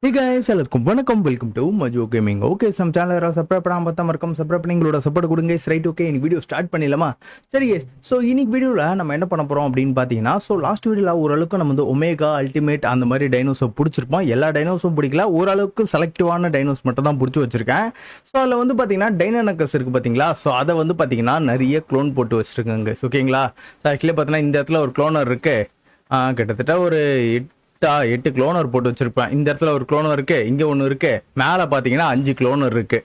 Hey guys, எல்லாருக்கும் வணக்கம். Welcome to மஜோ gaming. Okay, some channel subscribe பண்ணாம பார்த்தா மறக்காம சப்ஸ்கிரைப் பண்ணி எங்களோட சப்போர்ட் கொடுங்க. ரைட், ஓகே, இந்த வீடியோ ஸ்டார்ட் பண்ணிடலாமா? சரி, ஸோ இன்னைக்கு வீடியோவில் நம்ம என்ன பண்ண போகிறோம் அப்படின்னு பார்த்தீங்கன்னா, ஸோ லாஸ்ட் வீடியோவில் ஓரளவுக்கு நம்ம வந்து ஒமேகா அல்டிமேட் அந்த மாதிரி டைனோஸை பிடிச்சிருப்போம். எல்லா டைனோஸும் பிடிக்கல, ஓரளவுக்கு செலக்டிவான டைனோஸ் மட்டும் தான் பிடிச்சி வச்சிருக்கேன். ஸோ அதில் வந்து பார்த்தீங்கன்னா டைனானக்கஸ் இருக்குது பார்த்தீங்களா? ஸோ அதை வந்து பார்த்தீங்கன்னா நிறைய க்ளோன் போட்டு வச்சிருக்கேங்க. ஓகேங்களா? ஸோ ஆக்சுவலி பார்த்தீங்கன்னா இந்த இடத்துல ஒரு க்ளோனர் இருக்கு, கிட்டத்தட்ட ஒரு 8 க்ளோனர் போட்டு வச்சிருப்பேன். இந்த இடத்துல ஒரு க்ளோனர் இருக்கு, இங்க ஒன்று இருக்கு, மேலே பார்த்தீங்கன்னா 5 க்ளோனர் இருக்கு.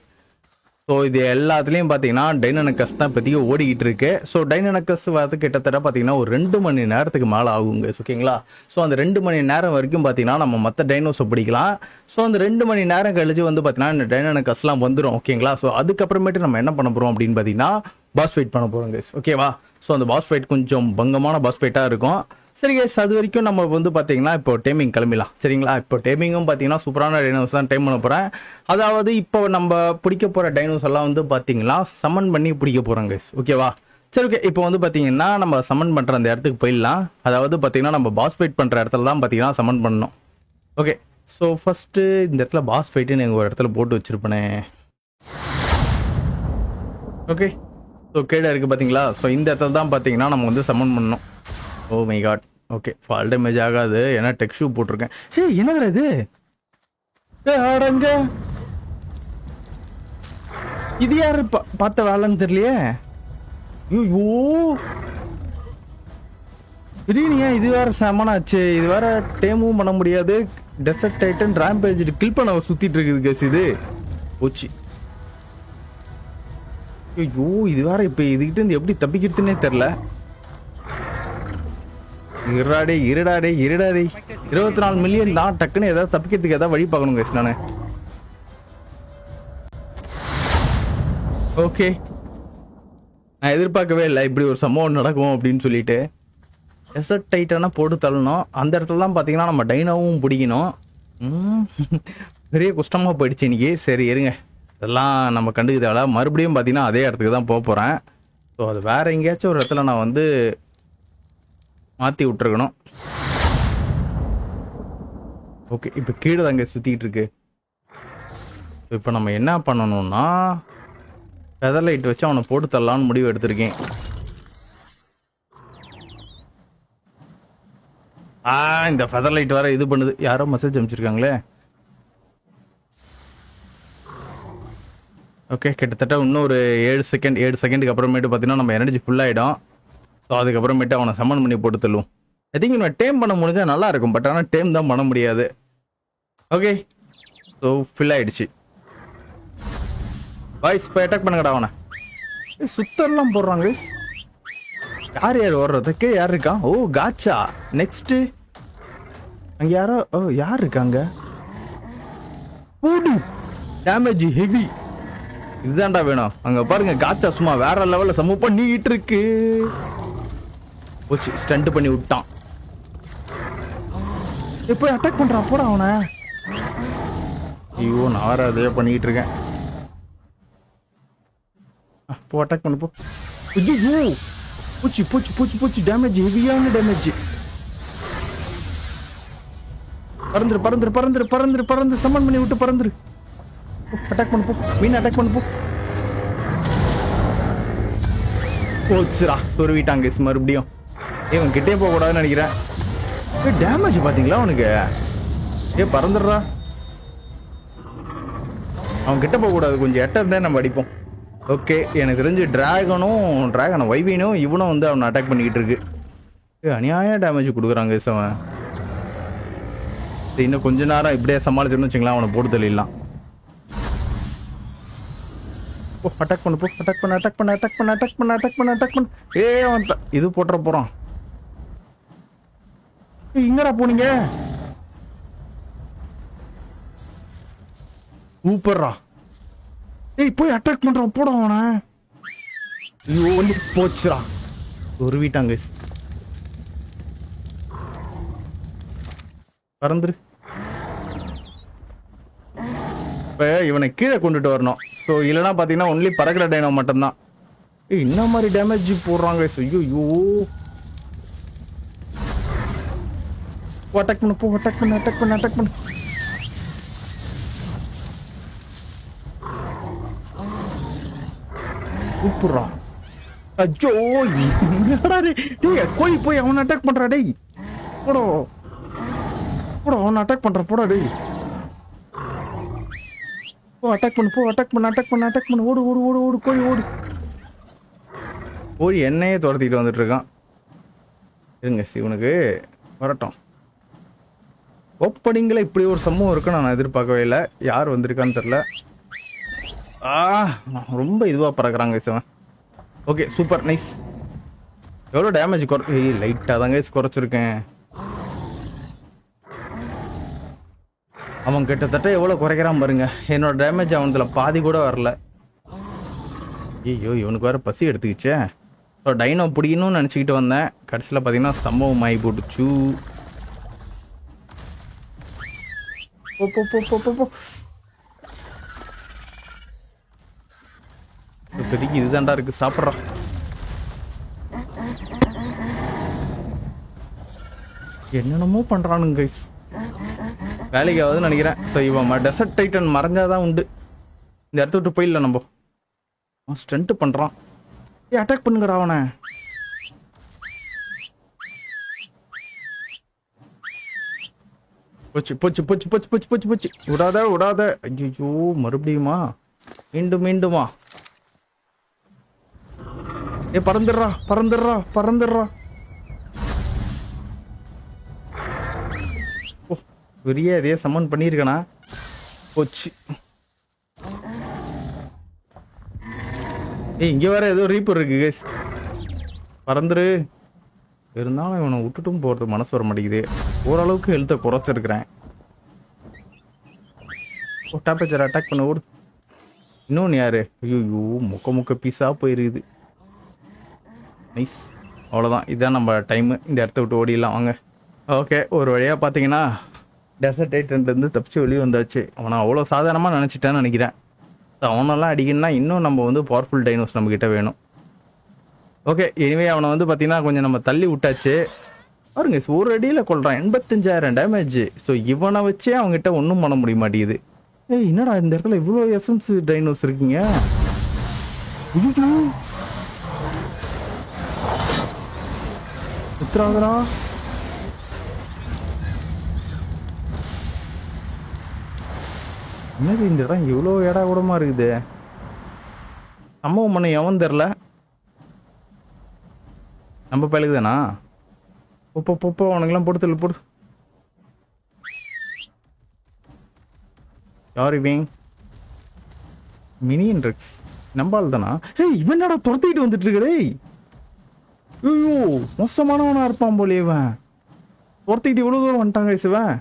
ஸோ இது எல்லாத்துலேயும் பார்த்தீங்கன்னா டைனானக்கஸ் தான் இப்போதைக்கு ஓடிக்கிட்டு இருக்கு. ஸோ டைனானக்கஸ் வந்து கிட்டத்தட்ட பார்த்தீங்கன்னா ஒரு 2 மணி நேரத்துக்கு மேலே ஆகுங்க. ஓகேங்களா? ஸோ அந்த 2 மணி நேரம் வரைக்கும் பார்த்தீங்கன்னா நம்ம மற்ற டைனோஸை பிடிக்கலாம். ஸோ அந்த 2 மணி நேரம் கழிச்சு வந்து பார்த்தீங்கன்னா இந்த டைனானக்கஸ்லாம் வந்துடும். ஓகேங்களா? ஸோ அதுக்கப்புறமேட்டு நம்ம என்ன பண்ண போகிறோம் அப்படின்னு பார்த்தீங்கன்னா பாஸ் ஃபைட் பண்ண போகிறோம் கைஸ். ஓகேவா? ஸோ அந்த பாஸ் ஃபைட் கொஞ்சம் பங்கமான பாஸ் ஃபைட்டாக இருக்கும். சரி கைஸ், அது வரைக்கும் நம்ம வந்து பார்த்தீங்கன்னா இப்போ டேமிங் கிளம்பிடலாம். சரிங்களா? இப்போ டேமிங்கும் பார்த்தீங்கன்னா சூப்பரான டைனோஸ் தான் டைம் பண்ண போகிறேன். அதாவது இப்போ நம்ம பிடிக்க போகிற டைனோஸ் எல்லாம் வந்து பார்த்தீங்கன்னா சமன் பண்ணி பிடிக்க போகிறோம் கைஸ். ஓகேவா? சரி, ஓகே, இப்போ வந்து பார்த்தீங்கன்னா நம்ம சமன் பண்ணுற அந்த இடத்துக்கு போயிடலாம். அதாவது பார்த்தீங்கன்னா நம்ம பாஸ் ஃபைட் பண்ணுற இடத்துல தான் பார்த்தீங்கன்னா சமன் பண்ணணும். ஓகே, ஸோ ஃபஸ்ட்டு இந்த இடத்துல பாஸ் ஃபைட்டுன்னு எங்கள் ஒரு இடத்துல போட்டு வச்சுருப்பேனே. ஓகே, ஸோ கீழே இருக்குது பார்த்தீங்களா? ஸோ இந்த இடத்துல தான் பார்த்தீங்கன்னா நம்ம வந்து சமன் பண்ணணும். Oh my God. Okay, fall damage ஆகாது ஏன்னா டெக் ஷூ போட்டிருக்கேன். என்னது இது? ஆடங்க, இது யாரு பார்த்த வேலைன்னு தெரியலையே. ஐயோ, திடீர்னு இது வேற செமனாச்சு. இது வேற டேமும் பண்ண முடியாது. டெசர்ட் டைட்டன் ராம்பேஜ் கில் பண்ண சுத்திட்டு இருக்குது கேஸ். இது போச்சு. ஐயோ, இது வேற இப்ப இதுகிட்ட இருந்து எப்படி தப்பிக்கிறதுன்னே தெரியல. இருடாடே 24 மில்லியன் தான். டக்குன்னு ஏதாவது தப்பிக்கிறதுக்கு ஏதாவது வழி பார்க்கணும் கைஸ். நானு ஓகே, நான் எதிர்பார்க்கவே இல்லை இப்படி ஒரு சம்பவம் நடக்கும் அப்படின்னு சொல்லிட்டு. டெசர்ட் டைட்டானா போட்டு தள்ளணும். அந்த இடத்துல தான் பார்த்தீங்கன்னா நம்ம டைனோவும் பிடிக்கணும். பெரிய கஷ்டமாக போயிடுச்சு இன்னைக்கு. சரி இருங்க, இதெல்லாம் நம்ம கண்டுக்க தேவை. மறுபடியும் பார்த்தீங்கன்னா அதே இடத்துக்கு தான் போக போகிறேன். ஸோ அது வேற எங்கேயாச்சும் ஒரு இடத்துல நான் வந்து மாற்றி விட்டுருக்கணும். ஓகே, இப்போ கீழே தாங்க சுற்றிக்கிட்டு இருக்கு. இப்போ நம்ம என்ன பண்ணணும்னா ஃபெதர் லைட் வச்சு அவனை போட்டு தரலான்னு முடிவு எடுத்திருக்கேன். இந்த ஃபெதர் லைட் வேற இது பண்ணுது. யாரோ மெசேஜ் அனுப்பிச்சிருக்காங்களே. ஓகே, கிட்டத்தட்ட இன்னும் ஒரு 7 செகண்டுக்கு அப்புறமேட்டு பார்த்தீங்கன்னா நம்ம எனர்ஜி ஃபுல்லாகிடும். ஸோ அதுக்கப்புறமேட்டு அவனை சம்மன் பண்ணி போட்டு தள்ளுவோம். ஐ திங்க் இவனை டேம் பண்ண முடிஞ்சால் நல்லா இருக்கும். பட் ஆனால் டேம் தான் பண்ண முடியாது. ஓகே, ஸோ ஃபில் ஆயிடுச்சு. பாய்ஸ் இப்போ அட்டாக் பண்ணுங்கடா அவனை. சுத்தரெல்லாம் போடுறாங்க. யார் ஓடுறதுக்கு யார் இருக்கா? ஓ காச்சா. நெக்ஸ்ட் அங்கே யாரோ. ஓ யார் இருக்காங்க? Damage heavy. இதுதான்டா வேணும். அங்க பாருங்க, காச்சா சும்மா வேற லெவல்ல சமூக பண்ணிட்டு இருக்கு. போச்சு, ஸ்டண்ட் பண்ணி விட்டான். இப்போ அட்டாக் பண்றான். போடா அவனை. ஐயோ, நான் வேற அதே பண்ணிட்டு இருக்கேன். போ அட்டாக் பண்ணு போ. ஐயோ, போச்சு போச்சு போச்சு போச்சு. டேமேஜ் ஹெவியான டேமேஜ். பறந்துரு பறந்துரு பறந்துரு பறந்துரு பறந்து சம்மன் பண்ணி விட்டு பறந்துரு. அட்டாக் பண்ணு போ. மீன் அட்டாக் பண்ணு போ. போச்சுரா, சொருவிட்டாங்க மறுபடியும். இவன் கிட்டே போக கூடாதுன்னு நினைக்கிறேன். டேமேஜ் பாத்தீங்களா அவனுக்கு? பறந்துடுறா. அவன் கிட்ட போக கூடாது, கொஞ்சம் எட்ட இருந்தா நம்ம அடிப்போம். ஓகே, எனக்கு தெரிஞ்சு டிராகனை வைவினும் இவனும் வந்து அவனை அட்டாக் பண்ணிக்கிட்டு இருக்கு. அநியாய டேமேஜ் கொடுக்குறாங்க அவன். இன்னும் கொஞ்ச நேரம் இப்படியே சமாளிச்சோன்னு வச்சுங்களேன், அவனை போட்டு தள்ளிடலாம். அட்டாக் பண்ணு போ. அட்டாக் பண்ண அட்டாக் பண்ண அட்டாக் பண்ண அட்டாக் பண்ண அட்டாக் பண்ண அட்டாக் பண்ண. அவன் இது போட்டுற போறான். இங்கடா போனீங்க? சூப்பர்ரா. போய் அட்டாக் பண்றான். போட அவன. ஐயோ, வந்து போச்சுரா. ஒரு வீட்டாங்க. பறந்துரு. இப்போ இவனை கீழே கொண்டுட்டு வரணும். ஸோ இல்லைனா பார்த்தீங்கன்னா ஒன்லி பறக்கிற டைனோ மட்டும்தான். என்ன மாதிரி டேமேஜ் போடுறாங்க. ஐயோ, அட்டாக் பண்ணு போ. அட்டாக் பண்ணு அட்டாக் பண்ணு அட்டாக் பண்ணு. கூப்பிடுறா. அச்சோ என்னடா டேய் கோழி போய் அவனை அட்டாக் பண்றா டேய். போடோ போடோ அவனை அட்டாக் பண்ற போடா டேய். அட்டாக் பண்ணு ஓடு ஓடு ஓடு ஓடு கோழி ஓடு. கோழி என்னையே துரத்திட்டு வந்துட்டு இருக்கான். இருங்க சிவனுக்கு வரட்டும். ஓப்பனிங்கில் இப்படி ஒரு சம்பவம் இருக்குன்னு நான் எதிர்பார்க்கவே இல்லை. யார் வந்திருக்கான்னு தெரில. ரொம்ப இதுவாக பறக்குறாங்க சிவன். Okay super nice. எவ்வளோ டேமேஜ் லைட்டாக தாங்க குறைச்சிருக்கேன். அவன் கிட்டத்தட்ட எவ்வளோ குறைக்கிறான் பாருங்க. என்னோட டேமேஜ் அவனதுல பாதி கூட வரல. ஐயோ இவனுக்கு வேற பசி எடுத்துக்கிச்சே. ஸோ டைனோ பிடிக்கணும்னு நினச்சிக்கிட்டு வந்தேன். கடைசியில் பார்த்தீங்கன்னா சம்பவம் ஆகி போட்டுச்சு. இப்போதைக்கு இதுதான்டா இருக்கு சாப்பிட்றான். என்னென்னமோ பண்றானுங்க கைஸ். வேலைக்கு ஆகுதுன்னு நினைக்கிறேன். ஸோ இவன் டெசர்ட் டைட்டன் மறைஞ்சாதான் உண்டு. இந்த இடத்த விட்டு போயிடல நம்ம. ஸ்டண்ட் பண்றான். அட்டாக் பண்ணுங்கடா அவனை. போச்சு போச்சு போச்சு போச்சு போச்சு போச்சு போச்சு. விடாத விடாத. ஐயோ மறுபடியுமா மீண்டும் மீண்டுமா. பறந்துடுறா பறந்துடுறா பறந்துடுறா. பெரிய இதே சம்மன் பண்ணியிருக்கனா. போச்சு. இங்க வேற ஏதோ ரீப்பர் இருக்கு கேஸ். பறந்துரு. இருந்தாலும் இவனை விட்டுட்டும் போறது மனசு வர மாட்டேங்குது. ஓரளவுக்கு ஹெல்த்தை குறைச்சிருக்கிறேன். டாப்பேச்சர் அட்டாக் பண்ண ஓடு. இன்னொன்று யாரு? ஐயோ முக்க முக்க பீஸா போயிருக்குது. நைஸ். அவ்வளோதான். இதுதான் நம்ம டைமு. இந்த இடத்த விட்டு ஓடிடலாம் வாங்க. ஓகே ஒரு வழியாக பார்த்தீங்கன்னா டெசர்ட் டைட்டன்லேருந்து தப்பிச்சு வெளியே வந்தாச்சு. அவனை அவ்வளோ சாதாரணமாக நினச்சிட்டான்னு நினைக்கிறேன். ஸோ அவனெல்லாம் அடிக்கணும்னா இன்னும் நம்ம வந்து பவர்ஃபுல் டைனோஸ் நம்மக்கிட்ட வேணும். ஓகே இனிமே அவனை வந்து பார்த்தீங்கன்னா கொஞ்சம் நம்ம தள்ளி விட்டாச்சு. பாருங்க ஒரு அடியில் கொள்றான். 85,000 டேமேஜ். ஸோ இவனை வச்சே அவங்ககிட்ட ஒன்றும் பண்ண முடிய மாட்டேங்குது. என்னடா இந்த இடத்துல இவ்வளோ எசன்ஸ் டைனோஸ் இருக்கீங்க. உத்தராதரா என்னது இந்த இடம் இவ்வளோ இட கூடமா இருக்குது. சம்பவம் பண்ண எவன் தெரில. நம்ம பயலுக்கு தானா? பொப்போ பொப்போ அவனுங்கெல்லாம் போட்டு தள்ளு போடு. யார் இவன்? மினியன் ட்ரக்ஸ் நம்பால் தானா? இவன் என்னடா துரத்திட்டு வந்துட்டு இருக்கடே. ஐயோ மோசமானவனா இருப்பான் போலே இவன். துரத்திக்கிட்டு இவ்வளோ தூரம் வந்துட்டாங்க சிவன்.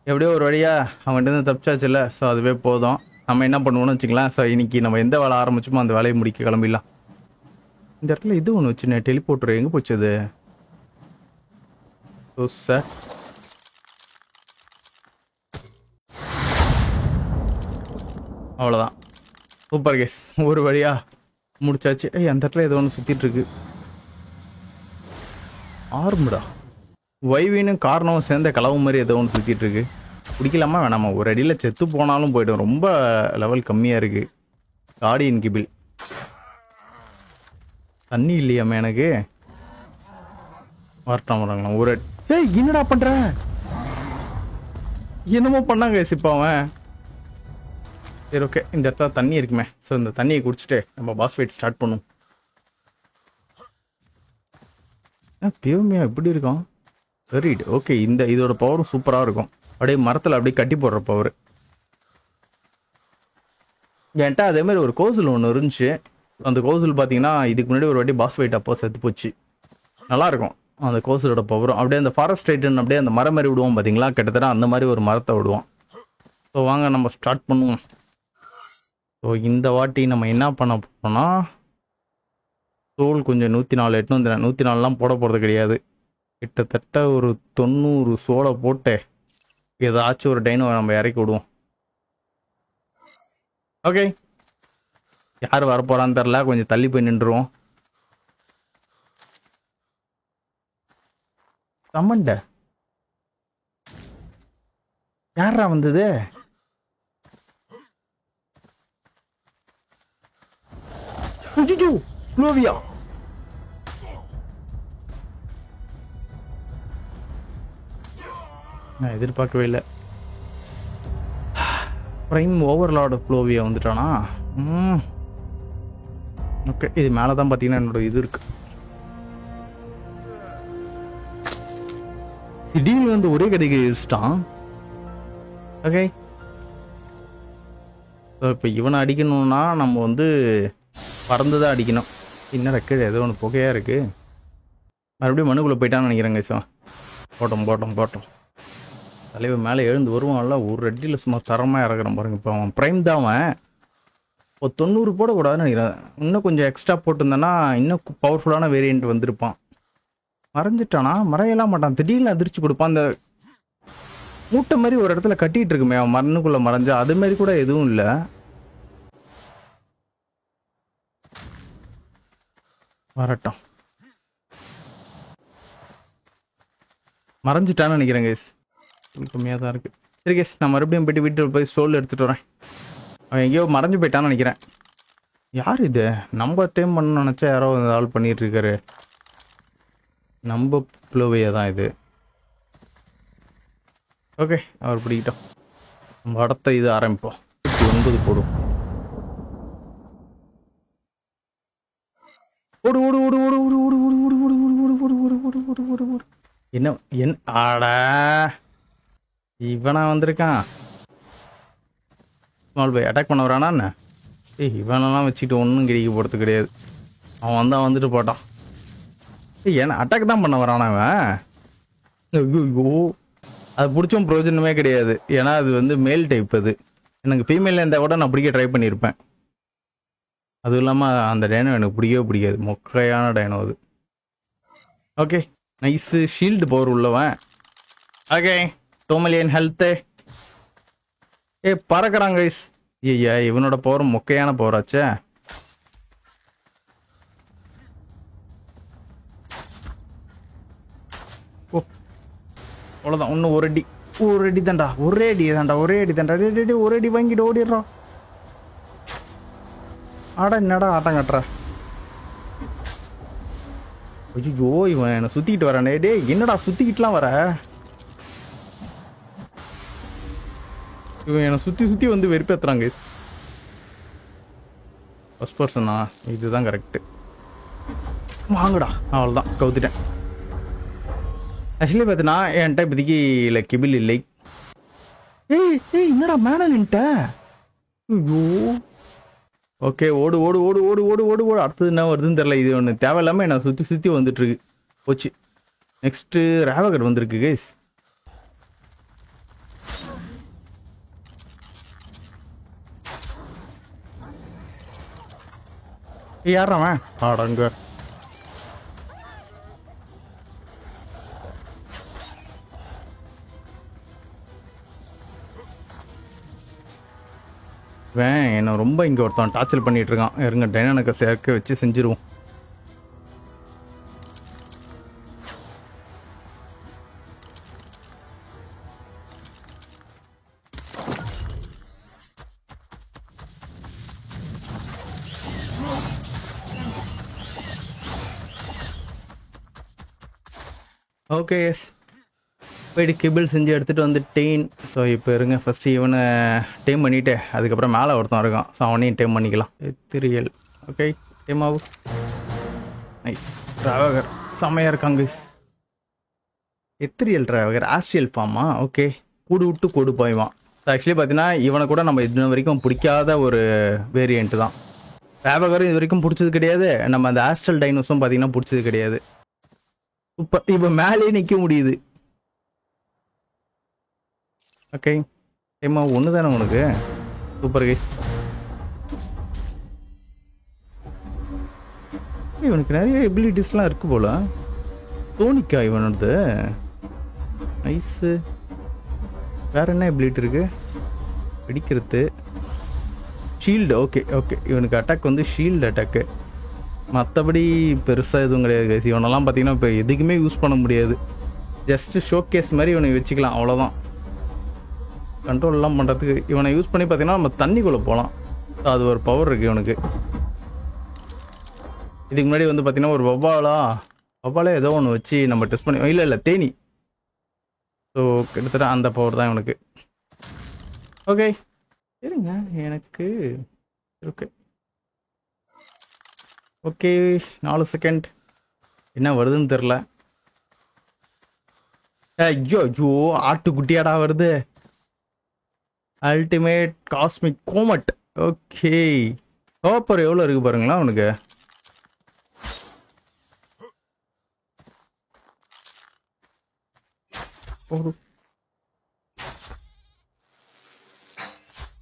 எப்படியோ ஒரு வழியா அவன்கிட்ட தப்பிச்சாச்சு இல்லை. ஸோ அதுவே போதும். நம்ம என்ன பண்ணுவோம்னு வச்சுக்கலாம். ஸோ இன்னைக்கு நம்ம எந்த வேலை ஆரம்பிச்சோமோ அந்த வேலையை முடிக்க கிளம்பிடலாம். இந்த இடத்துல இது ஒன்று வச்சுண்ணே டெலிபோர்ட்டர் எங்கே போச்சு அது? சார் அவ்வளோதான். Super case. ஒரு வழியா முடிச்சாச்சு. அந்த இடத்துல ஏதோ ஒன்று சுற்றிட்டு இருக்கு. ஆர்முடா வைவினும் காரணமும் சேர்ந்த கலவு மாதிரி ஏதோ ஒன்று சுற்றிட்டு இருக்கு. பிடிக்கலாமா வேணாமா? ஒரு அடியில் செத்து போனாலும் போய்டும். ரொம்ப லெவல் கம்மியாக இருக்கு. கார்டியன் கிபிள் தண்ணி இல்லையாமே எனக்கு. வரட்டும் வராங்களா ஒரு என்னடா பண்ற? என்னமோ பண்ணாங்க சிப்பாவன். சரி ஓகே இந்த இடத்துல தண்ணி இருக்குமே. ஸோ இந்த தண்ணியை குடிச்சிட்டு நம்ம பாஸ் ஃபைட் ஸ்டார்ட் பண்ணுவோம். பியூமியா எப்படி இருக்கும்? வெரிட் ஓகே. இதோட பவரும் சூப்பராக இருக்கும். அப்படியே மரத்தில் அப்படியே கட்டி போடுற பவர். என்கிட்ட அதே மாதிரி ஒரு கோசல் ஒன்று இருந்துச்சு. அந்த கோசல் பார்த்தீங்கன்னா இதுக்கு முன்னாடி ஒரு வாட்டி பாஸ் ஃபைட் அப்போ செத்து போச்சு. நல்லாயிருக்கும் அந்த கோசலோட பவரும். அப்படியே அந்த ஃபாரஸ்ட் ரைட்டன் அப்படியே அந்த மரம் மாதிரி விடுவோம் பார்த்தீங்களா. கிட்டத்தட்ட அந்த மாதிரி ஒரு மரத்தை விடுவோம். ஸோ வாங்க நம்ம ஸ்டார்ட் பண்ணுவோம். ஸோ இந்த வாட்டி நம்ம என்ன பண்ண போனோம்னா சோல் கொஞ்சம் 104 104லாம் போட போகிறது கிடையாது. கிட்டத்தட்ட ஒரு 90 சோலை போட்டு ஏதாச்சும் ஒரு டைனோ நம்ம இறக்கி விடுவோம். ஓகே யார் வரப்போறான்னு தெரில. கொஞ்சம் தள்ளி போய் நின்றுவோம். கமண்ட யாரா வந்தது? ஐயோ ஃப்ளோவியா. நான் எதிர்பார்க்கவே இல்லை. பிரைம் ஓவர்லார்டு ஃப்ளோவியா வந்துட்டானா? ஓகே, இது மேலே தான் பார்த்தீங்கன்னா என்னோட இது இருக்கு. திடீர்னு வந்து ஒரே கதைக்கு யூஸ்டான். ஓகே, ஸோ இப்போ இவனை அடிக்கணும்னா நம்ம வந்து பறந்து தான் அடிக்கணும். என்ன கீழே ஏதோ ஒன்று புகையாக இருக்குது. மறுபடியும் மனுக்குள்ளே போயிட்டான்னு நினைக்கிறேங்க. சார் போட்டோம் போட்டோம் போட்டோம். தலைவர் மேலே எழுந்து வருவான்ல, ஒரு அடியில் சும்மா தரமாக இறக்குறான் பாருங்க. இப்போ அவன் ப்ரைம் தான். அவன் ஒரு 90 போடக்கூடாதுன்னு நினைக்கிறேன். இன்னும் கொஞ்சம் எக்ஸ்ட்ரா போட்டிருந்தேன்னா இன்னும் பவர்ஃபுல்லான வேரியண்ட் வந்திருப்பான். மறைஞ்சிட்டானா? மறையலாம் மாட்டான், திடீர்னு அதிர்ச்சி கொடுப்பான். அந்த மூட்டை மாதிரி ஒரு இடத்துல கட்டிட்டு இருக்குமே அவன் மண்ணுக்குள்ளே மறைஞ்சா, அது மாதிரி கூட எதுவும் இல்லை. வரட்டும், மறைஞ்சிட்டான்னு நினைக்கிறேன் கேஸ். கம்மியாக தான் இருக்குது. சரி கேஸ், நான் மறுபடியும் போய்ட்டு வீட்டில் போய் சோல் எடுத்துகிட்டு வரேன். அவன் எங்கேயோ மறைஞ்சு போயிட்டான்னு நினைக்கிறேன். யார் இது? நம்ம டைம் பண்ண நினச்சா யாரோ ஆள் பண்ணிகிட்டு இருக்காரு. நம்ம ஃப்ளோவியா தான் இது. ஓகே, அவர் பிடிக்கிட்டோம். நம்ம அடுத்த இது ஆரம்பிப்போம். 9 போடும். ஓடு ஓடு ஓடு ஓடு ஓடு ஓடு ஓடு ஓடு ஓடு ஓடு ஓடு ஓடு ஓடு ஓடு ஓடு ஓடு. என்ன என் ஆடா இவனா வந்திருக்கான். ஸ்மால் பாய் அட்டாக் பண்ண வரானா என்ன? இவனெல்லாம் வச்சுக்கிட்டு ஒன்றும் கிடைக்க போகிறது கிடையாது. அவன் வந்தால் வந்துட்டு போட்டான். ஏன்னா அட்டாக் தான் பண்ண வரானா அவன்? ஐயோ, அது பிடிச்சும் பிரயோஜனமே கிடையாது. ஏன்னா அது வந்து மேல் டைப். அது எனக்கு ஃபீமேலில் இருந்தால் கூட நான் பிடிக்க ட்ரை பண்ணியிருப்பேன். அதுவும் இல்லாமல் அந்த டைனோ எனக்கு பிடிக்கவே பிடிக்காது. மொக்கையான டைனோ அது. ஓகே, நைஸு ஷீல்டு பவர் உள்ளவன். Okay, 2 million health. பறக்கிறாங்க கைஸ். ஐயா, இவனோட பவர் மொக்கையான பவராச்சே. ஓ, அவ்வளோதான். இன்னும் ஒரு அடி தான்டா. ஒரே அடி தான்டா. ஒரு அடி வாங்கிட்டு ஓடிடுறான். ஆடா என்னடா ஆட்டம் கட்டுற? ஐயோ, இவன் என்னை சுற்றிக்கிட்டு வரானே. டே என்னடா சுற்றிக்கிட்டுலாம் வர? இவன் என்னை சுற்றி வந்து வெறுப்பேற்றுறாங்க. ஃபர்ஸ்ட் பர்சனா? இதுதான் கரெக்டு. வாங்கடா. அவ்வளோதான், கவுத்துட்டேன். ஆக்சுவலி பார்த்தீங்கன்னா என்கிட்ட இப்போதைக்கு இல்லை கிபில் இல்லை. ஏய் என்னடா மேலே நின்ட்ட? ஐயோ. ஓகே, ஓடு ஓடு ஓடு ஓடு ஓடு ஓடு ஓடு. அடுத்தது என்ன வருதுன்னு தெரில. இது ஒன்று தேவையில்லாமல் என்னை சுற்றி வந்துட்டுருக்கு. போச்சு. நெக்ஸ்ட்டு ராவகர் வந்திருக்கு கைஸ். யாராவன்? ஆடங்க. என்ன ரொம்ப இங்கே ஒருத்தன் டார்ச்சர் பண்ணிட்டு இருக்கான். இருங்க, டைனானக்கை சேர்க்க வச்சு செஞ்சிருவோம். Okay, yes. போய்ட்டு கிபிள் செஞ்சு எடுத்துகிட்டு வந்துட்டேன். ஸோ இப்போ இருங்க, ஃபஸ்ட்டு இவனை டேம் பண்ணிவிட்டு அதுக்கப்புறம் மேலே ஒருத்தன் இருக்கான். ஸோ அவனையும் டேம் பண்ணிக்கலாம். எத்திரியல். ஓகே, டேம் ஆகும். நைஸ். டிராவகர் செம்மையாக இருக்காங்க. எத்திரியல் டிராவகர் ஆஸ்ட்ரியல் ஃபார்மா? ஓகே, கூடு விட்டு கூடு பாய்வான். ஸோ ஆக்சுவலி பார்த்தீங்கன்னா இவனை கூட நம்ம இது வரைக்கும் பிடிக்காத ஒரு வேரியண்ட்டு தான். டிராவகரும் இது வரைக்கும் பிடிச்சது கிடையாது. நம்ம அந்த ஆஸ்ட்ரல் டைனோஸும் பார்த்தீங்கன்னா பிடிச்சது கிடையாது. இப்போ மேலே நிற்க முடியுது. ஓகே, ஏமா ஒன்று தானே உனக்கு? Super guys. இவனுக்கு நிறைய எபிலிட்டிஸ்லாம் இருக்கு போல. தோனிக்கா இவனது. நைஸு. வேற என்ன எபிலிட்டி இருக்கு? பிடிக்கிறது, ஷீல்டு. ஓகே ஓகே, இவனுக்கு அட்டாக் வந்து ஷீல்டு அட்டாக்கு. மற்றபடி பெருசாக எதுவும் கிடையாது கைஸ். இவனெல்லாம் பார்த்தீங்கன்னா இப்போ எதுக்குமே யூஸ் பண்ண முடியாது. ஜஸ்ட்டு ஷோ கேஸ் மாதிரி இவனை வச்சுக்கலாம், அவ்வளோதான். கண்ட்ரோல்லாம் பண்ணுறதுக்கு இவனை யூஸ் பண்ணி பார்த்தீங்கன்னா நம்ம தண்ணிக்குள்ளே போகலாம். அது ஒரு பவர் இருக்குது இவனுக்கு. இதுக்கு முன்னாடி வந்து பார்த்தீங்கன்னா ஒரு வவ்வாலே ஏதோ ஒன்று வச்சு நம்ம டெஸ்ட் பண்ணி இல்லை தேனி. ஸோ கிட்டத்தட்ட அந்த பவர் தான் இவனுக்கு. ஓகே சரிங்க எனக்கு ஓகே ஓகே 4 செகண்ட் என்ன வருதுன்னு தெரில. ஐயோ ஆட்டுக்குட்டியாடா வருது. Ultimate cosmic comet. Okay copper எவ்வளோ இருக்கு பாருங்களா அவனுக்கு.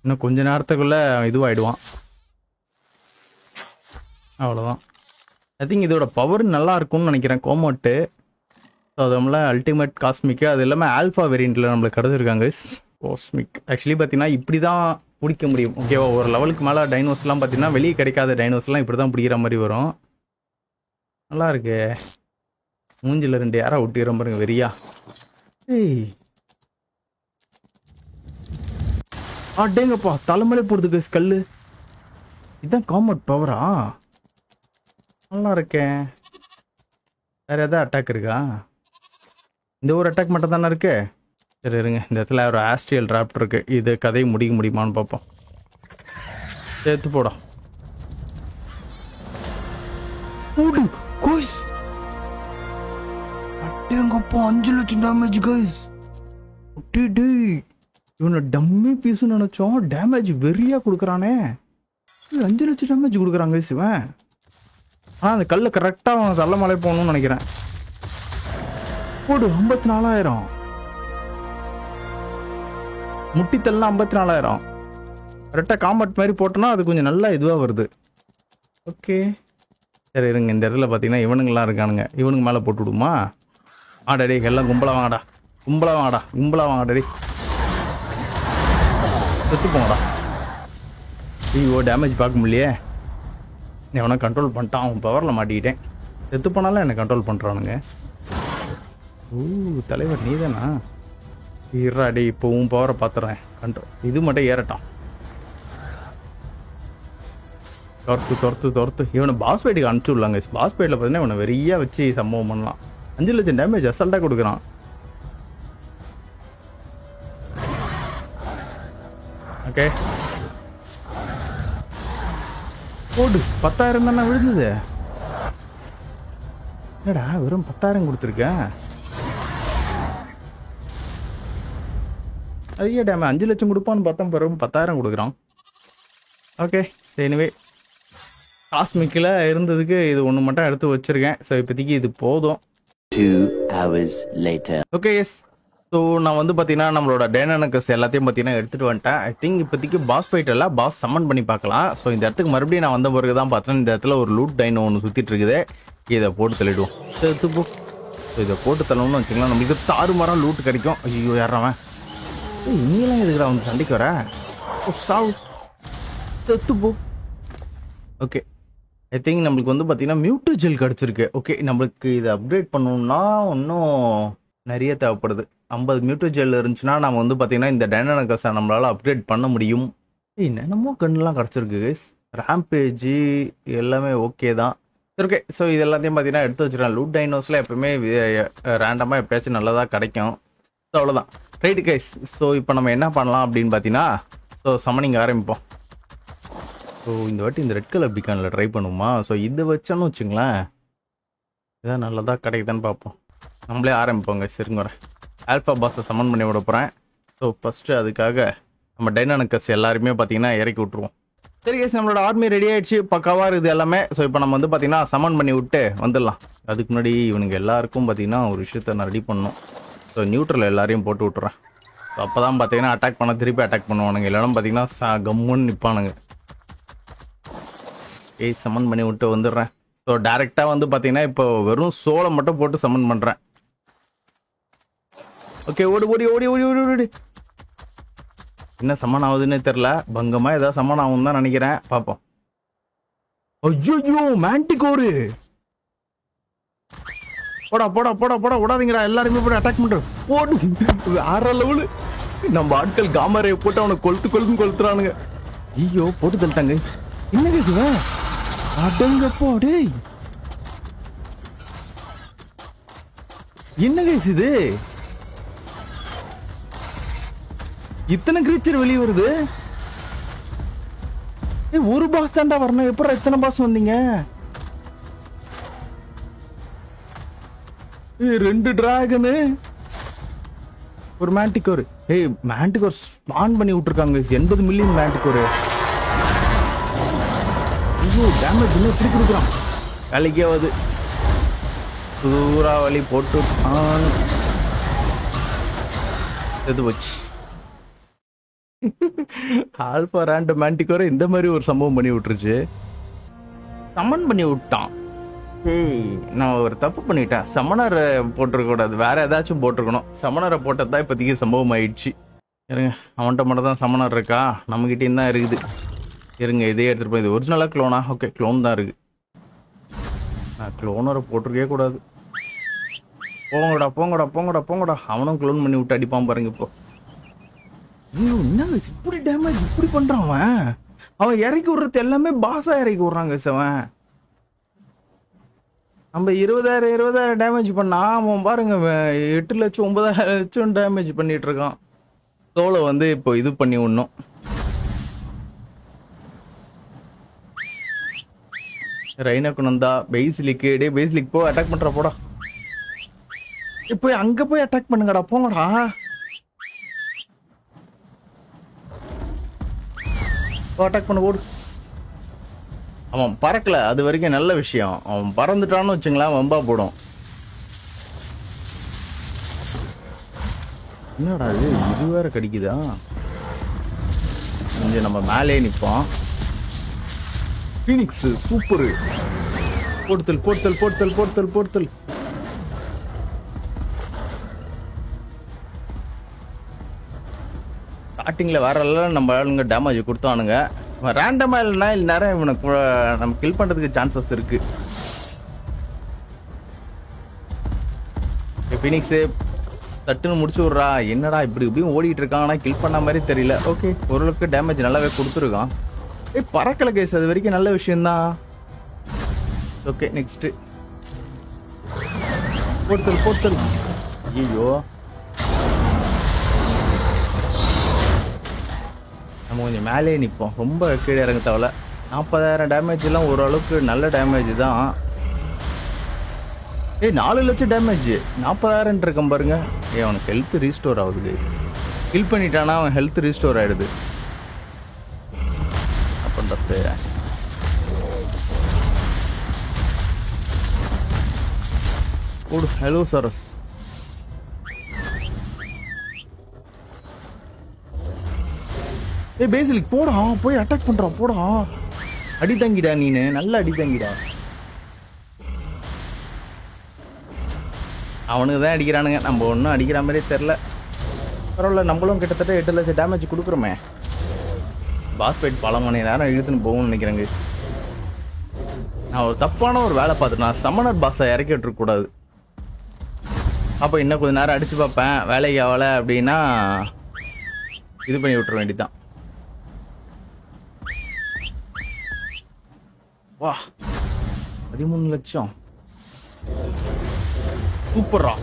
இன்னும் கொஞ்ச நேரத்துக்குள்ள இதுவாயிடுவான். அவ்வளோதான். ஐ திங்க் இதோட பவர் நல்லா இருக்கும்னு நினைக்கிறேன் கோமோட்டு. ஸோ அது நம்மள அல்டிமேட் காஸ்மிக்கு அது எல்லாமே ஆல்ஃபா வேரியண்ட்டில் நம்மளுக்கு கிடச்சிருக்காங்க. காஸ்மிக் ஆக்சுவலி பார்த்தீங்கன்னா இப்படி தான் பிடிக்க முடியும். ஓகேவா ஒரு லெவலுக்கு மேலே டைனோஸ்லாம் பார்த்தீங்கன்னா வெளியே கிடைக்காத டைனோஸ்லாம் இப்படி தான் பிடிக்கிற மாதிரி வரும். நல்லா இருக்கு. மூஞ்சில் 2 யாரா ஒட்டிடுற பாருங்க வெறியா. ஏய் அடேங்கப்பா தலைமலை போடுறதுக்கு ஸ்கல்லு. இதுதான் காமட் பவரா? நல்லா இருக்கேன். வேற ஏதாவது அட்டாக் இருக்கா? இந்த ஒரு அட்டாக் மட்டும் தானே இருக்கு. சரி இருங்க இந்த இடத்துல ஒரு ஆஸ்ட்ரியல் ராப்டர் இருக்கு. இது கதையை முடிக்க முடியுமான்னு பார்ப்போம். சேர்த்து போடும். அடேங்கப்பா 5 லட்சம் டேமேஜ் கைஸ். இவனை டம்மி பீஸுன்னு நினைச்சோம். டேமேஜ் வெறியா கொடுக்குறானே. 5 லட்சம் டேமேஜ் கொடுக்குறாங்க சிவன். ஆனால் அந்த கல்லை கரெக்டாக அவன் தள்ள மலை போகணும்னு நினைக்கிறேன். போடு 54,000 முட்டித்தல்லாம் 54,000 கரெக்டாக காம்பட் மாதிரி போட்டோன்னா அது கொஞ்சம் நல்லா இதுவாக வருது. ஓகே சரி இருங்க இந்த இடத்துல பார்த்தீங்கன்னா இவனுங்கெல்லாம் இருக்கானுங்க. இவனுக்கு மேலே போட்டு விடுமா? ஆடாடி எல்லாம் கும்பலாக வாங்கடா. செத்து போங்கடா. ஐயோ டேமேஜ் பார்க்க முடியலையே. எவனை கண்ட்ரோல் பண்ணிட்டான். அவன் பவரில் மாட்டிக்கிட்டேன். செத்து போனாலும் என்னை கண்ட்ரோல் பண்ணுறானுங்க. தலைவர் நீ தானா? இறாடி இப்போ உன் பவரை பார்த்துறேன். கண்ட்ரோல் இது மட்டும் ஏறட்டான். துரத்து இவனை பாஸ் ஃபைட்டுக்கு அனுப்பிச்சி விடலாங்க. பாஸ் ஃபைட்டில் பார்த்தீங்கன்னா இவனை வெறியா வச்சு சம்பவம் பண்ணலாம். 5 லட்சம் டேமேஜ் அசல்ட்டாக கொடுக்குறான். ஓகே போடு 10,000 தானே விழுந்தது. என்னடா வெறும் 10,000 கொடுத்துருக்கேன். ஐயா டேமே 5 லட்சம் கொடுப்பான்னு பார்த்தா வெறும் 10,000 கொடுக்குறான். ஓகே எனிவே காஸ்மிக்கில் இருந்ததுக்கு இது ஒன்று மட்டும் எடுத்து வச்சிருக்கேன். ஸோ இப்போதைக்கு இது போதும். 2 hours later. Okay yes. So நான் வந்து பார்த்தீங்கன்னா நம்மளோட டைனானக்கஸ் எல்லாத்தையும் பார்த்தீங்கன்னா எடுத்துகிட்டு வந்துட்டேன். ஐ திங்க் இப்போதைக்கு பாஸ் ஃபைட் எல்லாம் பாஸ் சம்மன் பண்ணி பார்க்கலாம். ஸோ இந்த இடத்துக்கு மறுபடியும் நான் வந்த பிறகு தான் பார்த்தேன் இந்த இடத்துல ஒரு லூட் டைனோ ஒன்று சுற்றிட்டு இருக்குது. இதை போட்டு தள்ளிடுவோம். செத்துப்போ. ஸோ இதை போட்டு தள்ளணும்னு வச்சுக்கலாம். நம்மளுக்கு தாறுமாறாக லூட் கிடைக்கும். ஐயோ யாராவன் நீலாம் எதுக்குடா வந்து சண்டைக்கு வர? சாவு செத்துப்போ. ஓகே ஐ திங்க் நம்மளுக்கு வந்து பார்த்தீங்கன்னா மியூட்டோ ஜெல் கிடச்சிருக்கு. ஓகே நம்மளுக்கு இதை அப்கிரேட் பண்ணணும்னா இன்னும் நிறைய தேவைப்படுது. 50 மியூட்டோ ஜெல் இருந்துச்சுன்னா நம்ம வந்து பார்த்தீங்கன்னா இந்த டைனானக்கஸை நம்மளால் அப்கிரேட் பண்ண முடியும். என்னென்னமோ கன்னுலாம் கிடச்சிருக்கு கைஸ். ரேம்பேஜி எல்லாமே ஓகே தான். சரி ஓகே. ஸோ இது எல்லாத்தையும் பார்த்தீங்கன்னா எடுத்து வச்சுருக்கேன். லூட் டைனோஸில் எப்பவுமே ரேண்டமாக எப்பயாச்சும் நல்லதாக கிடைக்கும். ஸோ அவ்வளோதான் ரைட்டு கைஸ். ஸோ இப்போ நம்ம என்ன பண்ணலாம் அப்படின்னு பார்த்தீங்கன்னா ஸோ சமனிங் ஆரம்பிப்போம். ஸோ இந்த வாட்டி இந்த ரெட் கலர் பிகானில் ட்ரை பண்ணுவோமா? ஸோ இதை வச்சோன்னு வச்சுங்களேன் இதான் நல்லதாக கிடைக்குதான்னு பார்ப்போம். நம்மளே ஆரம்பிப்போங்க. சரிங்க ஆல்ஃபா பாஸை சமன் பண்ணி விட போகிறேன். ஸோ ஃபஸ்ட்டு அதுக்காக நம்ம டைனானக்கஸ் எல்லாருமே பார்த்தீங்கன்னா இறக்கி விட்ருவோம். சரி கேஸ் நம்மளோட ஆர்மி ரெடி ஆகிடுச்சு. பக்காவாக இருக்குது எல்லாமே. ஸோ இப்போ நம்ம வந்து பார்த்தீங்கன்னா சமன் பண்ணி விட்டு வந்துடலாம். அதுக்கு முன்னாடி இவனுங்க எல்லாருக்கும் பார்த்தீங்கன்னா ஒரு விஷயத்த நான் ரெடி பண்ணணும். ஸோ நியூட்ரல் எல்லாரையும் போட்டு விட்டுறேன். ஸோ அப்போ தான் பார்த்தீங்கன்னா அட்டாக் பண்ண திருப்பி அட்டாக் பண்ணுவானுங்க. இல்லைன்னா பார்த்தீங்கன்னா கம்முன்னு நிற்பானுங்க. சமன் பண்ணி விட்டு வந்துடுறேன். ஸோ டேரெக்டாக வந்து பார்த்தீங்கன்னா இப்போ வெறும் சோளை மட்டும் போட்டு சமன் பண்ணுறேன். ஓகே ஓடி ஓடி ஓடி ஓடி ஓடி ஓடி. என்ன சமன் ஆகுதுன்னே தெரில. பங்கமாக ஏதாவது சமன் ஆகும் தான் நினைக்கிறேன். பார்ப்போம். ஐயோ மேண்டிகோரு போடா போடா போடா போடா விடாதீங்கடா. எல்லாருமே போய் அட்டாக் பண்ணுறோம். போடு 6 லெவலு. நம்ம ஆட்கள் காமரையை போட்டு அவனை கொளுத்துறானுங்க. ஐயோ போட்டு தள்ளிட்டாங்க. என்ன கேசுவ அடங்கப்போ டேய் என்ன கைஸ் இது? இத்தனை கிரீச்சர் வெளியே வருது. ஒரு பாஸ் தாண்டா வரணும். எப்பறம் எத்தனை பாஸ் வந்தீங்க? 2 டிராகனு, ஒரு மேண்டிகோர். மேண்டிகோர் ஸ்பான் பண்ணி விட்டுருக்காங்க. 80 மில்லியன் மேண்டிகோர். ஐயோ, டேமேஜ் இன்னும் எப்படி கொடுக்குறான்? வேலைக்கே ஆகுது. சூறாவளி போட்டு எது வச்சு ஆல்பா ரேண்டம் மேண்டிகோரை இந்த மாதிரி ஒரு சம்பவம் பண்ணி விட்டுருச்சு. சமன் பண்ணி விட்டான். நான் ஒரு தப்பு பண்ணிட்டேன். சமணரை போட்டிருக்க கூடாது, வேற ஏதாச்சும் போட்டிருக்கணும். சமணரை போட்டதான் இப்போதைக்கு சம்பவம் ஆயிடுச்சு. இருங்க, அவன்கிட்ட மட்டும் தான் சமணர் இருக்கா, நம்மகிட்டயும் தான் இருக்குது. இருங்க, இதே எடுத்துட்டு போய். இது ஒரிஜினலா க்ளோனா? ஓகே, க்ளோன் தான் இருக்கு. நான் க்ளோனரை போட்டிருக்கே கூடாது. போங்கடா போங்கடா போங்கடா போங்கடா. அவனும் க்ளோன் பண்ணி விட்டு அடிப்பான் பாருங்க. இப்போ என்ன இப்படி டேமேஜ் இப்படி பண்றான் அவன்? அவன் இறக்கி விடுறது எல்லாமே பாஸா இறக்கி விடுறாங்க. அவன் நம்ம 20,000 டேமேஜ் பண்ணா அவன் பாருங்க 8 லட்சம் 9 லட்சம் டேமேஜ் பண்ணிட்டு இருக்கான். தோலை வந்து இப்போ இது பண்ணி விடணும். ரைனகுனந்தா பேசிலிக்கு. டே பேசிலிக் போ, அட்டாக் பண்ற போடா. இப்போ அங்க போய் அட்டாக் பண்ணுங்கடா, போங்கடா. அட்டாக் பண்ண போடு. அவன் பறக்கல, அது வரைக்கும் நல்ல விஷயம். அவன் பறந்துட்டான்னு வச்சுங்களேன், வம்பா போடும். என்னடா இது வேற கடிக்குதா? கொஞ்சம் நம்ம மேலே நிப்போம். Phoenix super. போர்த்தல் போர்த்தல் போர்த்தல் போர்த்தல் போர்த்தல். ஸ்டார்டிங்ல வேற எல்லாம் நம்ம ஆளுங்க டேமேஜ் கொடுத்தானுங்க. ரேண்டமா இல்லைன்னா நேரம் இவனுக்கு நம்ம கில் பண்றதுக்கு சான்சஸ் இருக்கு. ஃபீனிக்ஸ் தட்டுன்னு முடிச்சு விட்றா. என்னடா இப்படி இப்படியும் ஓடிட்டு இருக்கான், கில் பண்ண மாதிரி தெரியல. ஓகே, ஓரளவுக்கு டேமேஜ் நல்லாவே கொடுத்துருக்கான். பறக்கல கேஸ், அது வரைக்கும் நல்ல விஷயம்தான். Okay, next portal portal. ஐயோ, நம்ம கொஞ்சம் மேலே நிற்போம், ரொம்ப கீழே இறங்க தேவையில்ல. 40,000 டேமேஜ் எல்லாம் ஓரளவுக்கு நல்ல டேமேஜ் தான். 4 லட்சம் டேமேஜ் 40,000 இருக்கம் பாருங்க. அவனுக்கு ஹெல்த் ரீஸ்டோர் ஆகுது. கில் பண்ணிட்டானா அவன் ஹெல்த் ரீஸ்டோர் ஆயிடுது. பண்றது ஓடு. ஹலோ சரஸ். பேசிலிக் போடா, போய் அட்டாக் பண்றான். போடா, அடி தங்கிடா நீனு, நல்ல அடி தங்கிடா. அவனுக்கு தான் அடிக்கிறானுங்க, நம்ம ஒன்றும் அடிக்கிற மாதிரியே தெரில. பரவாயில்ல, நம்மளும் கிட்டத்தட்ட 8 லட்சம் டேமேஜ் கொடுக்குறோமே. பாஸ் ஃபைட் பல மணி நேரம் இழுத்துன்னு போகும்னு நினைக்கிறேங்க. நான் ஒரு தப்பான ஒரு வேலை பார்த்துட்டு நான் சமணர் பாஸை இறக்கி விட்டுருக்கூடாது. அப்போ இன்னும் கொஞ்சம் நேரம் அடிச்சு பார்ப்பேன், வேலைக்கு ஆகலை அப்படின்னா இது பண்ணி விட்டுற வேண்டியதான். வா, 13 லட்சம் சூப்பரா.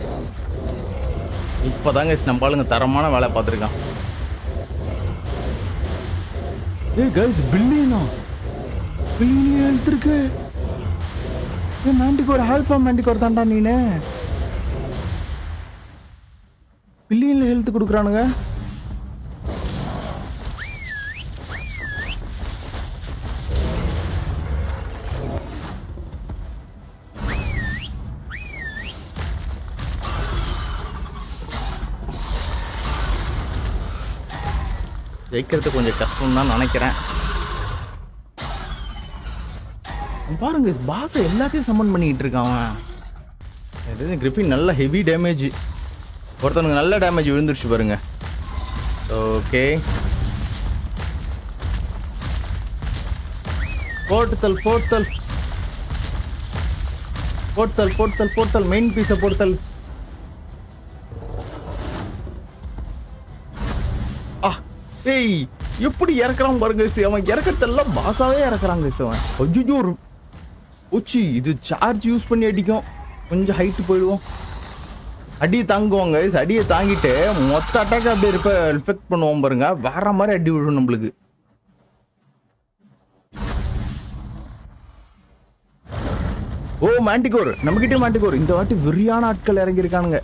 இப்போதாங்க நம்ம ஆளுங்க தரமான வேலை பார்த்துருக்கான். பில்லியனா எடுத்துருக்கு. மேண்டிகோர் ஆல்பா மேண்டிகோர் தாண்டா நீனு. பில்லியன்ல ஹெல்த் கொடுக்குறானுங்க. ஜெயிக்கிறது கொஞ்சம் கஷ்டம் தான் நினைக்கிறேன். பாருங்க, பாஸ் எல்லாத்தையும் சம்மன் பண்ணிட்டு இருக்கான். கிரிஃபின் நல்ல ஹெவி டேமேஜ். ஒருத்தனுக்கு நல்ல டேமேஜ் விழுந்துருச்சு பாருங்க. ஓகே, போர்த்தல் போர்த்தல் போர்த்தல் போர்த்தல் போர்த்தல். மெயின் பீஸை போர்த்தல். ஏய், எப்படி இறக்குறான் பாருங்க. அவன் இறக்கறதெல்லாம் பாஸாவே இறக்குறாங்க. அவன் கொஞ்சம் உச்சி இது சார்ஜ் யூஸ் பண்ணி அடிக்கும். கொஞ்சம் ஹைட்டு போயிடுவோம். அடி தாங்குவாங்க, அடியை தாங்கிட்டு மொத்த அட்டாக் அப்படியே ரிஃபெக்ட் பண்ணுவோம் பாருங்க. வேற மாதிரி அடி விழும் நம்மளுக்கு. ஓ மாண்டிகோர், நம்மகிட்ட மாண்டிகோர். இந்த வாட்டி வெறியான ஆட்கள் இறங்கி இருக்கானுங்க.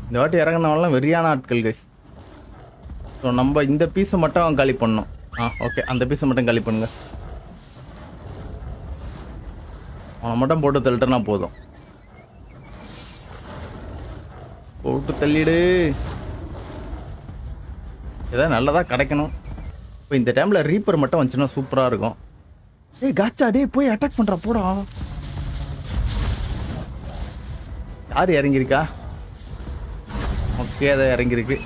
இந்த வாட்டி இறங்கினவெல்லாம் வெறியான ஆட்கள் கைஸ். ஸோ நம்ம இந்த பீஸை மட்டும் காலி பண்ணோம். ஓகே, அந்த பீஸை மட்டும் காலி பண்ணுங்க. அவனை மட்டும் போட்டு தள்ளிட்டனா போதும். போட்டு தள்ளிடு. ஏதாவது நல்லதா கிடைக்கணும். இப்போ இந்த டைம்ல ரீப்பர் மட்டும் வந்துச்சுன்னா சூப்பரா இருக்கும். ஏய் காச்சா, டே போய் அட்டாக் பண்றா போடா. யார் இறங்கியிருக்கா? ஓகே, அதை இறங்கியிருக்கு.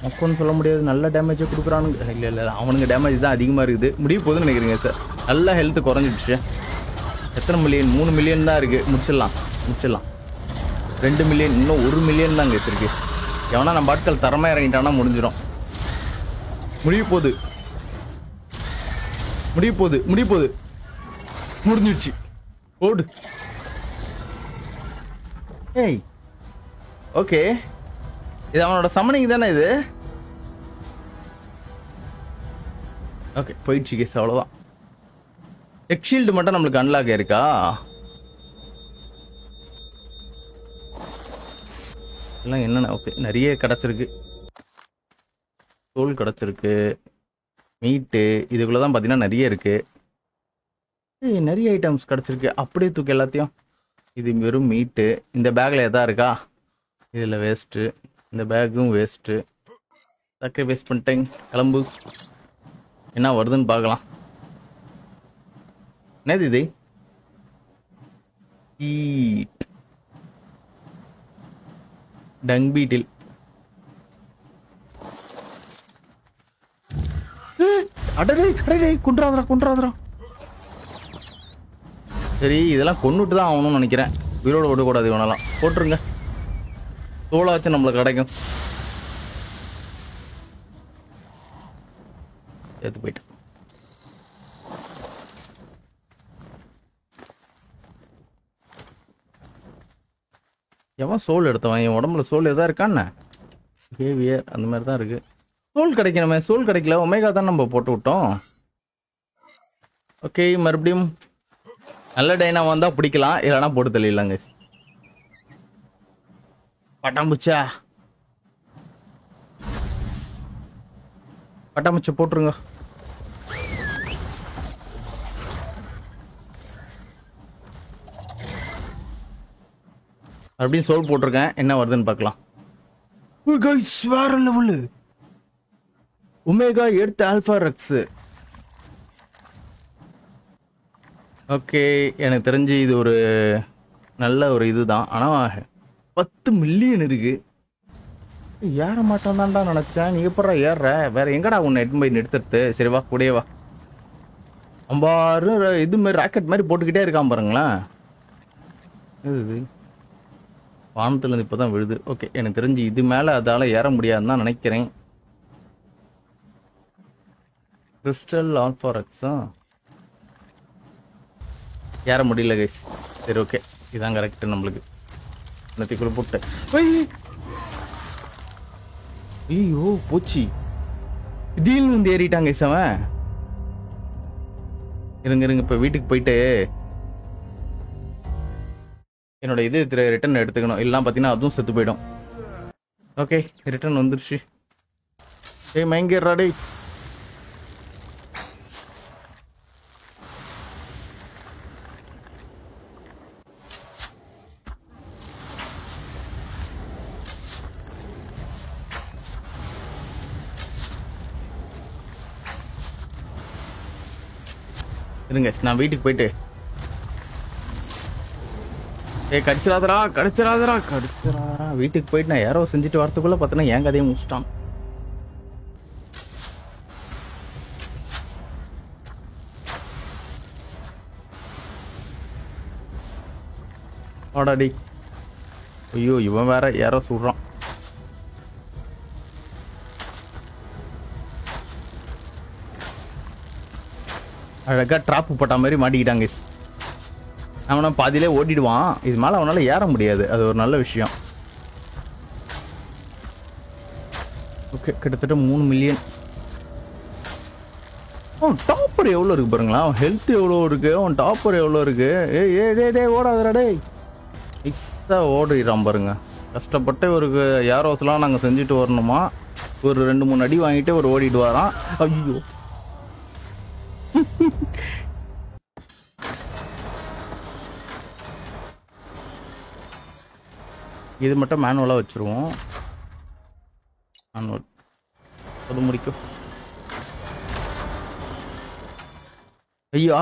மொக்கன்னு சொல்ல முடியாது, நல்ல டேமேஜை கொடுக்குறானுங்க. இல்லை அவனுங்க டேமேஜ் தான் அதிகமாக இருக்குது. முடிய போகுதுன்னு நினைக்கிறீங்க சார். நல்ல ஹெல்த் குறைஞ்சிடுச்சு. எத்தனை மில்லியன்? 3 மில்லியன் தான் இருக்குது. முடிச்சிடலாம் 2 மில்லியன், இன்னும் 1 மில்லியன் தான் இருக்கு. எவனா நம்ம ஆட்கள் தரமாக இறங்கிட்டானா முடிஞ்சிடும். முடிய போகுது. முடிஞ்சிடுச்சு. ஓடு. ஏய் ஓகே, இது அவனோட சமனிங் தானே இது? ஓகே, போயிடுச்சு கேஸ், அவ்வளோதான். டெக் ஷீல்டு மட்டும் நம்மளுக்கு அன்லாக் ஆயிருக்கா? எல்லாம் என்னென்ன? ஓகே, நிறைய கிடச்சிருக்கு. தோல் கிடச்சிருக்கு, மீட்டு இதுக்குள்ளே தான் பார்த்தீங்கன்னா நிறைய இருக்கு. நிறைய ஐட்டம்ஸ் கிடச்சிருக்கு. அப்படியே தூக்கி எல்லாத்தையும். இது வெறும் மீட்டு. இந்த பேக்கில் எதா இருக்கா? இதில் வேஸ்ட்டு. இந்த பேக்கும் வேஸ்ட்டு. சக்கரை வேஸ்ட் பண்ணிட்டேன். கிளம்பு. என்ன வருதுன்னு பார்க்கலாம். என்னது இது? டங் பீட்டில். அடடே குன்றாதரா. சரி, இதெல்லாம் கொண்டுட்டு தான் ஆகணும்னு நினைக்கிறேன். உயிரோடு விடக்கூடாது. இவனெல்லாம் போட்டுருங்க. தோளாச்சும் நம்மளுக்கு கிடைக்கும். எடுத்து போயிட்டு எவன் சோல் எடுத்தவன்? என் உடம்புல சோல் எதா இருக்கான்னு பிஹேவியர் அந்த மாதிரி தான் இருக்கு. சோல் கிடைக்கணுமே, சோல் கிடைக்கல. ஒமேகா தான் நம்ம போட்டு விட்டோம். ஓகே, மறுபடியும் நல்ல டைனா வந்தா பிடிக்கலாம், இல்லைன்னா போட்டு தள்ளிடலாங்க. பட்டாம்பூச்சி போட்டுருங்க. அப்படின்னு சோல் போட்டிருக்கேன். என்ன வருதுன்னு பார்க்கலாம். வேற level. Omega earth alpha Rex. Okay, எனக்கு தெரிஞ்சு இது ஒரு நல்ல ஒரு இதுதான். ஆனால் 10 மில்லியன் இருக்கு. ஏற மாட்டான் தான்டா நினைச்சேன். நீ எப்படா ஏறுற? வேற எங்கடா உன்னை எட்டு போய் நிறுத்துறது? சரி வா, கூடயே வா. அம்பாரு இது மாதிரி ராக்கெட் மாதிரி போட்டுக்கிட்டே இருக்கான் பாருங்களேன். இது வானத்துலேருந்து இப்போ தான் விழுது. ஓகே, எனக்கு தெரிஞ்சு இது மேலே அதால் ஏற முடியாதுன்னு தான் நினைக்கிறேன். கிறிஸ்டல் ஆல்ஃபாரெக்ஸா ஏற முடியல கைஸ். சரி ஓகே, இதான் கரெக்டு நம்மளுக்கு. இன்னத்துக்குள்ள போட்டேன். ஐயோ போச்சு. திடீர்னு வந்து ஏறிட்டாங்க கைஸ் அவன். இருங்க இப்போ வீட்டுக்கு போயிட்டு என்னோட இது ரிட்டர்ன் எடுத்துக்கணும். இல்லைனா பார்த்தீங்கன்னா அதுவும் செத்து போயிடும். ஓகே, ரிட்டர்ன் வந்துருச்சு. ஏய் மயங்கிடுறாடே. இருங்க, நான் வீட்டுக்கு போயிட்டு கடிச்சிடாதரா. வீட்டுக்கு போயிட்டு நான் யாரோ செஞ்சுட்டு வரத்துக்குள்ள பார்த்தோன்னா என் கதையை முடிச்சிட்டான். வாடாடி. ஐயோ, இவன் வேற யாரோ சுடுறான். அழகாக ட்ராப்பு போட்ட மாதிரி மாட்டிக்கிட்டாங்க. அவனை பாதியிலே ஓடிடுவான். இது மேலே அவனால் ஏற முடியாது. அது ஒரு நல்ல விஷயம். ஓகே, கிட்டத்தட்ட 3 மில்லியன். அவன் டாப்பர் எவ்வளோ இருக்கு பாருங்களா. அவன் ஹெல்த் எவ்வளோ இருக்கு, அவன் டாப்பர் எவ்வளோ இருக்கு. டே ஓடாதடா டே. மிஸ்ஸாக ஓடிடுறான் பாருங்க. கஷ்டப்பட்டு ஒரு யாரோஸ்லாம் நாங்கள் செஞ்சுட்டு வரணுமா. ஒரு 2-3 அடி வாங்கிட்டு ஒரு ஓடிட்டு வரான். ஐயோ, இது மட்டும் மேனுவலாக வச்சுருவோம். மேனுவல் அது முடிக்கும். ஐயா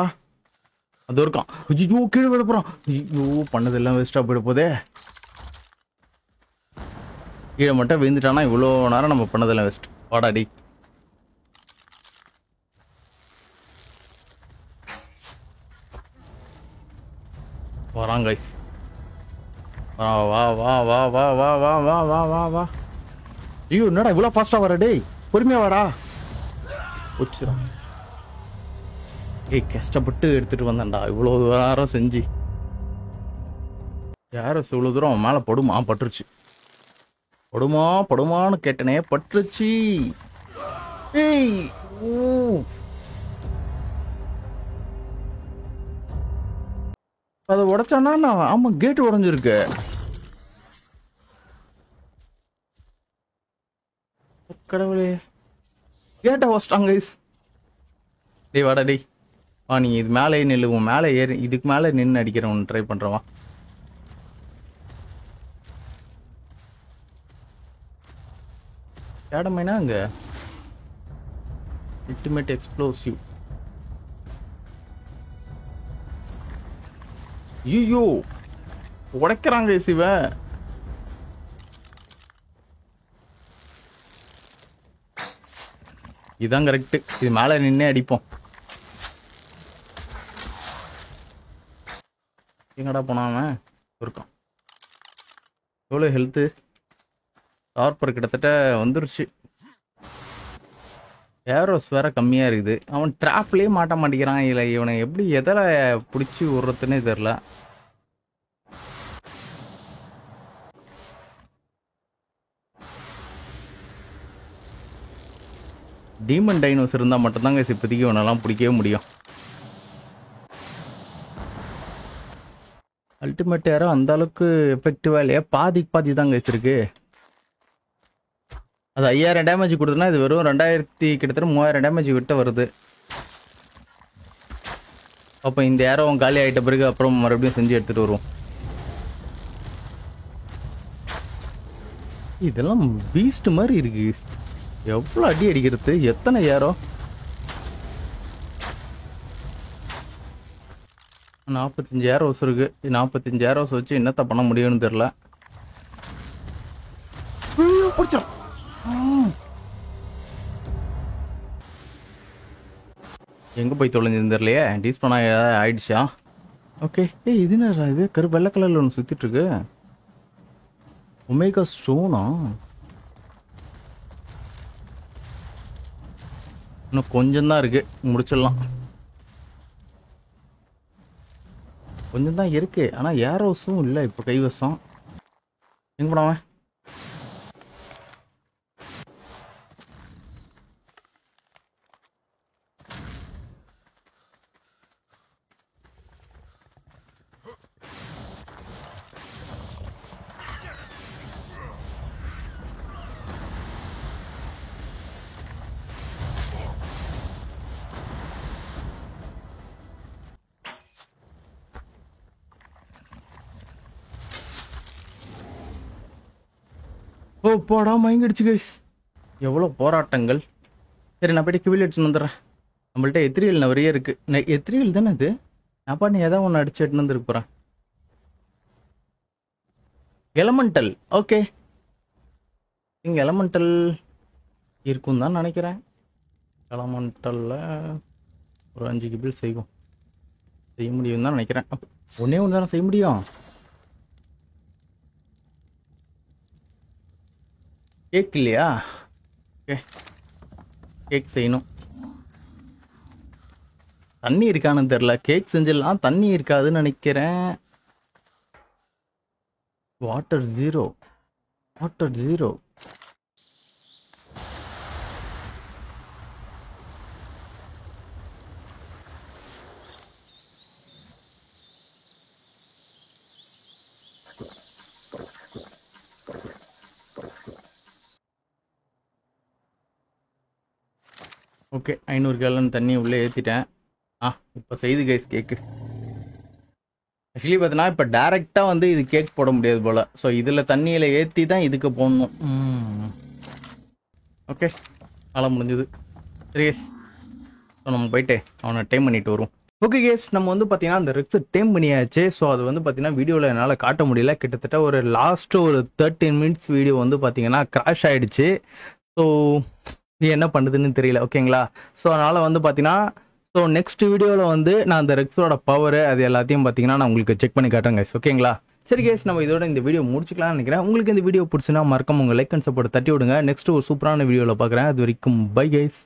அது இருக்கான். ஐயோ கீழே விட போகிறான். ஐயோ பண்ணதெல்லாம் வேஸ்ட்டாக போயிட போதே. கீழே மட்டும் விழுந்துட்டானா இவ்வளோ நேரம் நம்ம பண்ணதெல்லாம் வேஸ்ட். வாடாடி. வரான் கைஸ். வா வா வா வா வா வா வா வா வா வா வா. ஐயோ என்னடா இவ்வளோ ஃபாஸ்ட்டாக வர டேய். பொறுமையாக வாடா. வச்சுறான். ஏய் கஷ்டப்பட்டு எடுத்துகிட்டு வந்தேன்டா இவ்வளோ நேரம் செஞ்சு. யாரும் இவ்வளோ தூரம் மேலே படுமா? பட்டுருச்சு. படுமான்னு கேட்டனே, பட்டுருச்சு. ஏய் ஓ, அதை உடைச்சானா? நான் ஆமாம் கேட்டு உடஞ்சிருக்கு. கடவுளே, கேட்டை உடச்சிட்டாங்க கைஸ். டேய் வாடா டேய். நீ இது மேலே நில்லுவோம். மேலே ஏறி இதுக்கு மேலே நின்று அடிக்கிறவன் ட்ரை பண்ணுறவா. கேடமைனா அங்கே அல்டிமேட் எக்ஸ்ப்ளோசிவ். ஐயோ உடைக்கிறாங்க சிவ. இதுதான் கரெக்டு. இது மேலே நின்னே அடிப்போம். எங்கடா போனாம இருக்கான். எவ்வளோ ஹெல்த்து. டார்பர் கிட்டத்தட்ட வந்துருச்சு. ஏரோஸ் வேற கம்மியாக இருக்குது. அவன் ட்ராப்லேயே மாட்ட மாட்டேங்கிறான். இல்லை இவனை எப்படி எதில் பிடிச்சி விடுறதுன்னே தெரில. டீமன் டைனோஸ் இருந்தால் மட்டும்தாங்க இப்போதைக்கு இவனெல்லாம் பிடிக்கவே முடியும். அல்டிமேட் ஏரோ அந்த அளவுக்கு எஃபெக்டிவாக இல்லையா. பாதி தாங்க வச்சிருக்கு. அது 5000 டேமேஜ் கொடுத்தனா இது வெறும் 2000 கிட்டத்தட்ட 3000 டேமேஜ் விட்டு வருது. அப்போ இந்த ஏரோவும் காலி ஆகிட்ட பிறகு அப்புறம் மறுபடியும் செஞ்சு எடுத்துகிட்டு வருவோம். இதெல்லாம் பீஸ்ட் மாதிரி இருக்கு. எவ்வளோ அடி அடிக்கிறது. எத்தனை ஏரோ. 45 ஏரோஸ் இருக்கு. 45 ஏரோஸ் வச்சு என்னத்த பண்ண முடியும்னு தெரியல. பிடிச்சிடும். எங்கே போய் தொலைஞ்சிருந்து தெரியலையே. டீஸ்பனா ஏதாவது ஆயிடுச்சா? ஓகே. இது என்ன இது வெள்ளை கலரில் ஒன்று சுற்றிட்டு இருக்கு. ஒமேகா ஸ்டோனா? இன்னும் கொஞ்சம் தான் இருக்கு, முடிச்சிடலாம். கொஞ்சம் தான் இருக்கு. ஆனால் ஏரோஸும் இல்லை இப்போ கைவசம். எங்கே போனாவன்? ஓ போடா மயங்கிடுச்சு கைஸ். எவ்வளோ போராட்டங்கள். சரி நான் போய்ட்டு கிவில் அடிச்சுன்னு வந்துடுறேன். நம்மள்ட்ட எத்திரியல் நிறைய இருக்கு. எத்திரியல் தானே இது. நான் பாட்டு ஏதாவது ஒன்று அடிச்சு எடுத்துன்னு வந்துருக்கு போகிறேன். எலமெண்டல். ஓகே, இங்கே எலமெண்டல் இருக்கும் தான் நினைக்கிறேன். எலமெண்டலில் ஒரு 5 கிபிள் செய்ய முடியும் தான் நினைக்கிறேன். ஒன்றே ஒன்று தானே செய்ய முடியும். கேக் இல்லையா? ஓகே, கேக் செய்யணும். தண்ணி இருக்கான்னு தெரியல. கேக் செஞ்சிடலாம், தண்ணி இருக்காதுன்னு நினைக்கிறேன். Water zero. ஓகே, 500 கேலன் தண்ணி உள்ளே ஏற்றிட்டேன். இப்போ செய்து கைஸ் கேக்கு. ஆக்சுவலி பார்த்தீங்கன்னா இப்போ டேரெக்டாக வந்து இது கேக் போட முடியாது போல். ஸோ இதில் தண்ணியில் ஏற்றி தான் இதுக்கு போடணும். ஓகே, வேலை முடிஞ்சது. சரி கேஸ், ஸோ நம்ம போயிட்டு அவனை டைம் பண்ணிட்டு வருவோம். ஓகே கேஸ், நம்ம வந்து பார்த்தீங்கன்னா அந்த ரெக்ஸை டைம் பண்ணியாச்சு. ஸோ அது வந்து பார்த்தீங்கன்னா வீடியோவில் என்னால் காட்ட முடியல. கிட்டத்தட்ட ஒரு லாஸ்ட்டு ஒரு 13 மினிட்ஸ் வீடியோ வந்து பார்த்தீங்கன்னா கிராஷ் ஆகிடுச்சு. ஸோ என்ன பண்ணுதுன்னு தெரியல. ஓகேங்களா? ஸோ அதனால் வந்து பார்த்தீங்கன்னா நெக்ஸ்ட் வீடியோவில் வந்து நான் அந்த ரெக்ஸோட பவர் அது எல்லாத்தையும் பார்த்தீங்கன்னா நான் உங்களுக்கு செக் பண்ணி காட்டுறேன் கைஸ். ஓகேங்களா? சரி கைஸ், நம்ம இதோட இந்த வீடியோ முடிச்சுக்கலாம்னு நினைக்கிறேன். உங்களுக்கு இந்த வீடியோ பிடிச்சுன்னா மறக்காம உங்கள் லைக் அண்ட் சப்போர்ட் தட்டி விடுங்க. நெக்ஸ்ட் ஒரு சூப்பரான வீடியோவில் பார்க்குறேன். அது வரைக்கும் பை கைஸ்.